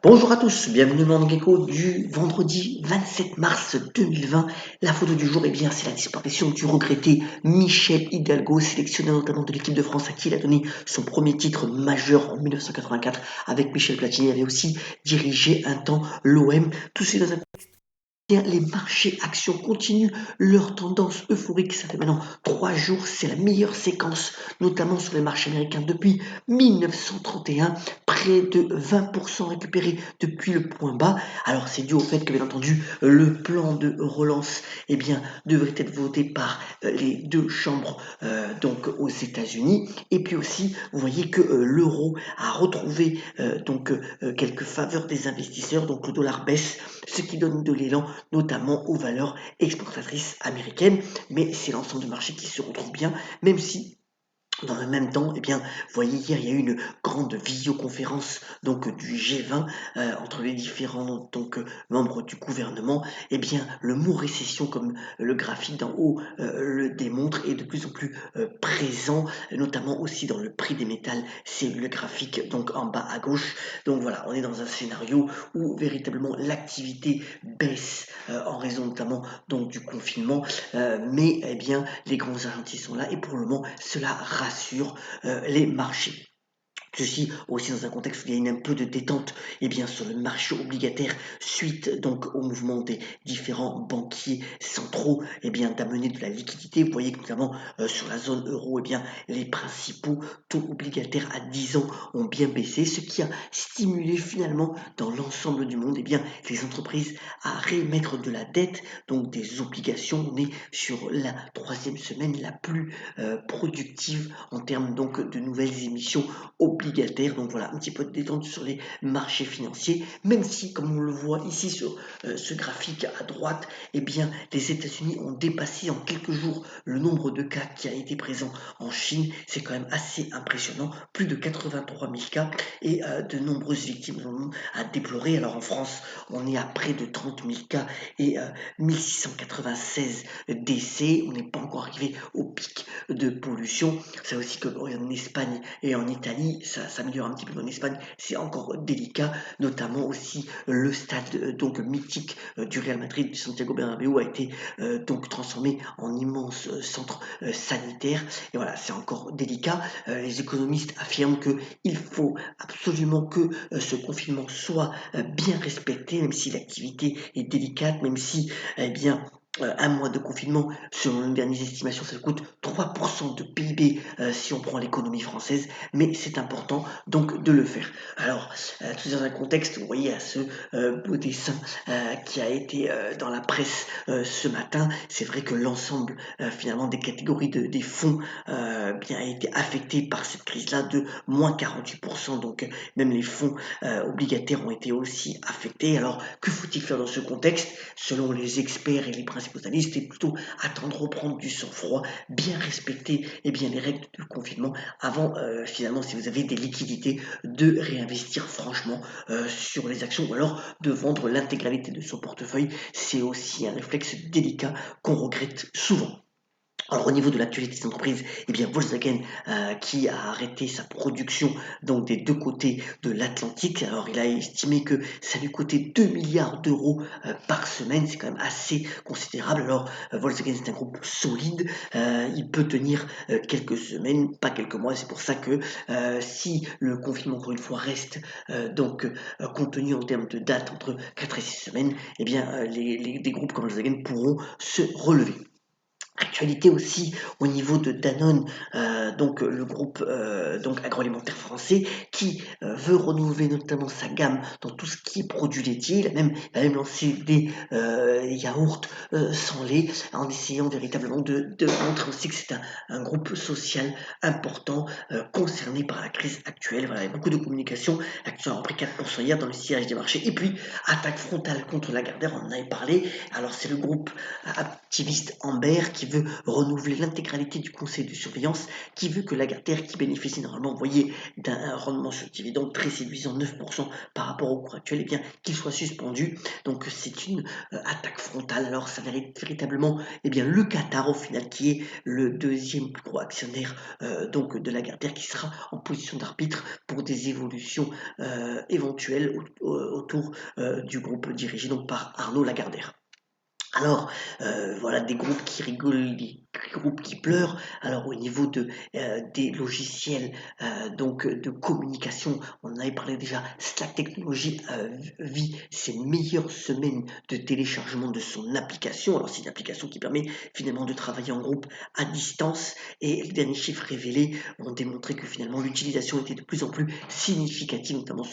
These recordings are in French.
Bonjour à tous, bienvenue dans le Gecko du vendredi 27 mars 2020. La photo du jour, c'est la disparition du regretté Michel Hidalgo, sélectionneur notamment de l'équipe de France à qui il a donné son premier titre majeur en 1984 avec Michel Platini. Il avait aussi dirigé un temps l'OM. Tout c'est dans un les marchés actions continuent leur tendance euphorique. Ça fait maintenant 3 jours. C'est la meilleure séquence, notamment sur les marchés américains depuis 1931. Près de 20% récupérés depuis le point bas. Alors c'est dû au fait que bien entendu le plan de relance devrait être voté par les deux chambres donc aux États-Unis. Et puis aussi vous voyez que l'euro a retrouvé quelques faveurs des investisseurs. Donc le dollar baisse, ce qui donne de l'élan notamment aux valeurs exportatrices américaines. Mais c'est l'ensemble du marché qui se retrouve bien, même si dans le même temps, vous voyez, hier, il y a eu une grande visioconférence du G20 entre les différents membres du gouvernement. Le mot récession, comme le graphique d'en haut le démontre, est de plus en plus présent, notamment aussi dans le prix des métals. C'est le graphique donc en bas à gauche. Donc voilà, on est dans un scénario où véritablement l'activité baisse en raison notamment donc du confinement, mais les grands ralentis sont là et pour le moment cela rassure les marchés. Ceci aussi dans un contexte où il y a un peu de détente sur le marché obligataire suite donc au mouvement des différents banquiers centraux d'amener de la liquidité. Vous voyez que notamment sur la zone euro les principaux taux obligataires à 10 ans ont bien baissé, ce qui a stimulé finalement dans l'ensemble du monde les entreprises à réémettre de la dette, donc des obligations. On est sur la troisième semaine la plus productive en termes donc de nouvelles émissions obligataire. Donc voilà, un petit peu de détente sur les marchés financiers, même si, comme on le voit ici sur ce graphique à droite, les États-Unis ont dépassé en quelques jours le nombre de cas qui a été présent en Chine. C'est quand même assez impressionnant, plus de 83 000 cas et de nombreuses victimes à déplorer. Alors en France, on est à près de 30 000 cas et 1696 décès. On n'est pas encore arrivé au pic de pollution. C'est aussi que en Espagne et en Italie, ça s'améliore un petit peu. En Espagne, c'est encore délicat, notamment aussi le stade donc mythique du Real Madrid, du Santiago Bernabéu, a été donc transformé en immense centre sanitaire. Et voilà, c'est encore délicat. Les économistes affirment qu'il faut absolument que ce confinement soit bien respecté, même si l'activité est délicate, même si un mois de confinement, selon les dernières estimations, ça coûte 3% de PIB si on prend l'économie française, mais c'est important donc de le faire. Alors, tout dans un contexte, vous voyez à ce beau dessin qui a été dans la presse ce matin, c'est vrai que l'ensemble finalement des catégories des fonds a été affecté par cette crise-là de moins 48%, donc même les fonds obligataires ont été aussi affectés. Alors, que faut-il faire dans ce contexte? Selon les experts et les principaux analystes, c'est plutôt attendre, reprendre du sang-froid, bien respecter les règles du confinement avant finalement, si vous avez des liquidités, de réinvestir franchement sur les actions ou alors de vendre l'intégralité de son portefeuille. C'est aussi un réflexe délicat qu'on regrette souvent. Alors au niveau de l'actualité des entreprises, Volkswagen qui a arrêté sa production donc des deux côtés de l'Atlantique. Alors il a estimé que ça lui coûtait 2 milliards d'euros par semaine, c'est quand même assez considérable. Alors Volkswagen c'est un groupe solide, il peut tenir quelques semaines, pas quelques mois. C'est pour ça que si le confinement encore une fois reste contenu en termes de date entre 4 et 6 semaines, des groupes comme Volkswagen pourront se relever. Actualité aussi au niveau de Danone, donc le groupe agroalimentaire français qui veut renouveler notamment sa gamme dans tout ce qui est produits laitiers. Il a même lancé des yaourts sans lait en essayant véritablement de montrer aussi que c'est un groupe social important concerné par la crise actuelle. Voilà, il y a beaucoup de communication. L'action a repris 4% hier dans le sillage des marchés. Et puis, attaque frontale contre Lagardère, on en avait parlé. Alors c'est le groupe activiste Amber qui veut renouveler l'intégralité du conseil de surveillance, qui veut que Lagardère, qui bénéficie normalement, vous voyez, d'un rendement sur dividende très séduisant, 9% par rapport au cours actuel, eh bien, qu'il soit suspendu. Donc c'est une attaque frontale. Alors ça mérite véritablement eh bien, le Qatar au final, qui est le deuxième plus gros actionnaire donc de Lagardère, qui sera en position d'arbitre pour des évolutions éventuelles autour du groupe dirigé donc par Arnaud Lagardère. Alors, voilà des groupes qui rigolent, des groupes qui pleurent. Alors au niveau des logiciels donc de communication, on en avait parlé déjà, Slack Technologies vit ses meilleures semaines de téléchargement de son application. Alors c'est une application qui permet finalement de travailler en groupe à distance, et les derniers chiffres révélés ont démontré que finalement l'utilisation était de plus en plus significative, notamment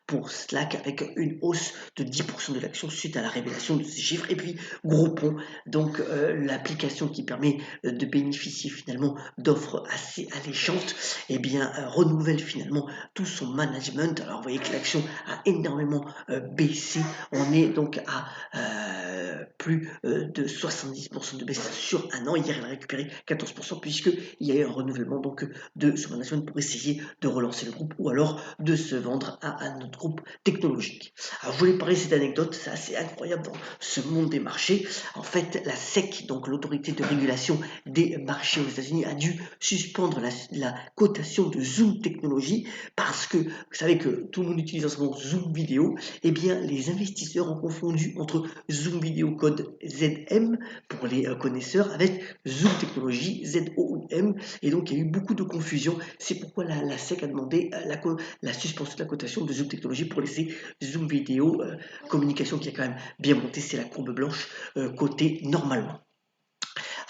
pour Slack, avec une hausse de 10% de l'action suite à la révélation de ces chiffres. Et puis Groupon, donc l'application qui permet de bénéficier finalement d'offres assez alléchantes, eh bien renouvelle finalement tout son management. Alors vous voyez que l'action a énormément baissé. On est donc à plus de 70% de baisse sur un an. Hier, elle a récupéré 14% puisqu'il y a eu un renouvellement donc de ce management pour essayer de relancer le groupe ou alors de se vendre à un autre groupe technologique. Alors je voulais parler de cette anecdote, c'est assez incroyable dans ce monde des marchés. En fait, la SEC, donc l'autorité de régulation des marchés aux États-Unis, a dû suspendre la cotation de Zoom Technologies parce que vous savez que tout le monde utilise en ce moment Zoom Vidéo. Eh bien, les investisseurs ont confondu entre Zoom Vidéo code ZM pour les connaisseurs avec Zoom Technologies ZOOM, et donc il y a eu beaucoup de confusion. C'est pourquoi la SEC a demandé la suspension de la cotation de Zoom Technologies pour laisser Zoom Vidéo communication qui a quand même bien monté, c'est la courbe blanche cotée normalement.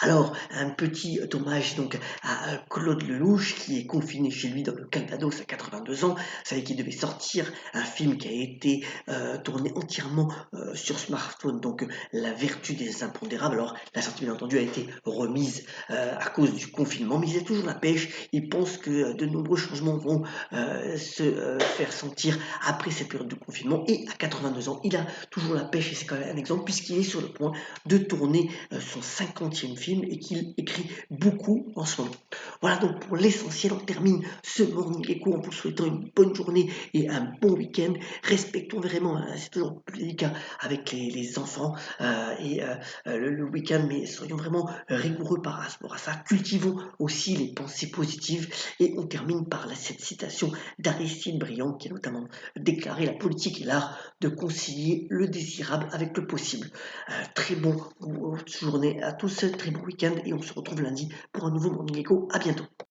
Alors, un petit hommage donc à Claude Lelouch, qui est confiné chez lui dans le Calvados à 82 ans. Vous savez qu'il devait sortir un film qui a été tourné entièrement sur smartphone, donc La vertu des impondérables. Alors, la sortie, bien entendu, a été remise à cause du confinement, mais il a toujours la pêche. Il pense que de nombreux changements vont se faire sentir après cette période de confinement. Et à 82 ans, il a toujours la pêche, et c'est quand même un exemple, puisqu'il est sur le point de tourner son 50e film et qu'il écrit beaucoup en ce moment. Voilà donc pour l'essentiel, on termine ce Morning Echo en vous souhaitant une bonne journée et un bon week-end. Respectons vraiment, c'est toujours plus délicat avec les enfants le week-end, mais soyons vraiment rigoureux par rapport à ça. Cultivons aussi les pensées positives, et on termine par cette citation d'Aristide Briand, qui a notamment déclaré: la politique est l'art de concilier le désirable avec le possible. Très bonne journée à tous, très bon week-end, et on se retrouve lundi pour un nouveau Morning Echo. À bientôt.